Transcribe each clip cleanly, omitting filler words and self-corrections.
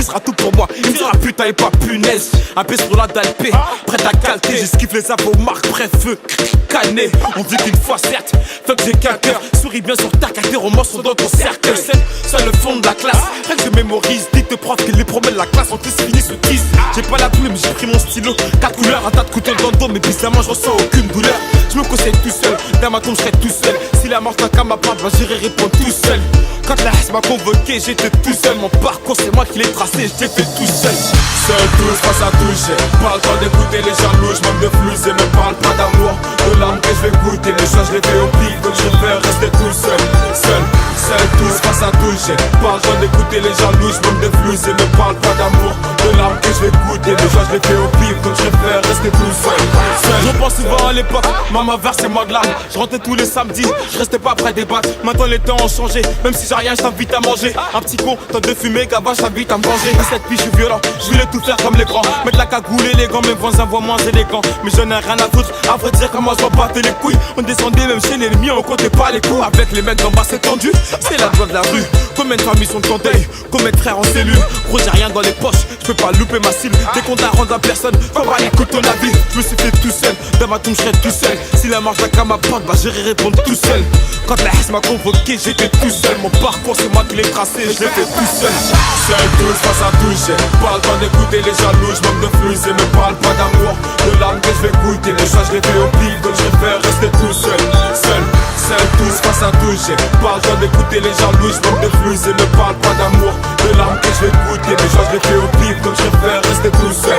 qui sera tout pour moi. Il me dira putain et pas punaise. Un pied sur la dalle P, prête à calquer. J'esquive les infos marques, bref, feu, cané. On dit qu'une fois certes, fuck j'ai qu'un cœur. Souris bien sur ta carte, tes romans sont dans ton cercle. C'est le fond de la classe, rien que je mémorise. Dites prof que les promets de la classe ont tous fini ce 10. J'ai pas la plume, j'ai pris mon stylo. 4 couleurs, un tas de couteaux dans le dos, mais bizarrement je ressens aucune douleur. Je me conseille tout seul, dans ma tombe je serai tout seul. Si la mort qu'à ma part, bah j'irai répondre tout seul. Quand la haine m'a convoqué, j'étais tout seul. Mon parcours c'est moi qui l'ai tracé, je l'ai fait tout seul. Seul tous face à toucher, pas le temps d'écouter les jaloux. Je manque de flux et me parle pas d'amour. De l'âme que je vais goûter, les choix je les fais au pif. Donc je préfère rester tout seul. Seul tous face à toucher, pas le temps d'écouter les jaloux. Je manque de flux et me parle pas d'amour. De l'âme que je vais goûter, les choix je les fais au pif. Donc je préfère rester tout seul. Je pense souvent à l'époque, maman versait moi de larmes. Je rentrais tous les samedis, je restais pas près des bacs. Maintenant les temps ont changé, même si j'ai rien, je t'invite à manger. Un petit con, tant de fumer, gaba, je t'invite à me venger. Cette fille, je suis violent, je voulais tout faire comme les grands. Mettre la cagoule et les gants, mes voisins voient moins élégants. Mais je n'ai rien à foutre, à vrai dire comment je battre les couilles. On descendait même chez l'ennemi, on comptait pas les coups. Avec les mecs d'en bas c'est tendu, c'est la joie de la rue. Combien de familles sont en deuil, combien de frères en cellule. Gros j'ai rien dans les poches, je peux pas louper ma cible. Dès qu'on t'a rendu à personne, faut pas l'écoute ton avis. Je me suis fait tout seul, dans ma tombe je serai tout seul. Si la marche qu'à ma porte, bah j'irai répondre tout seul. Quand la haine m'a convoqué, j'étais tout seul. Mon parcours c'est moi qui l'ai tracé, je l'ai fait tout seul. Seul tous face à toucher, pas le temps d'écouter les jaloux. Je manque de flux et me parle pas d'amour. De l'âme que je vais goûter, les choix je les fais au pif. Donc je préfère rester tout seul. Seul tous face à toucher, pas le temps d'écouter les jaloux. Je manque de flux et me parle pas d'amour. De l'âme que je vais goûter, les choix je les fais au pif. Donc je préfère rester tout seul.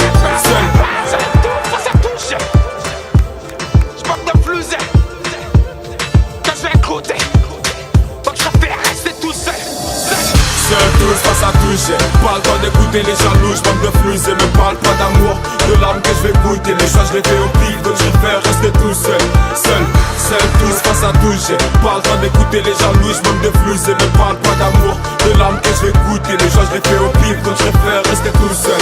Seul tous face à toucher, pas le temps d'écouter les jaloux. Je manque de flux et me parle pas d'amour. De l'âme que je vais goûter, les choix je les fais au pif. Donc je préfère rester tout seul. Seul tous face à toucher, pas le temps d'écouter les jaloux. Je manque de flux et me parle pas d'amour. De l'âme que je vais goûter, les choix je les fais au pif. Donc je préfère rester tout seul.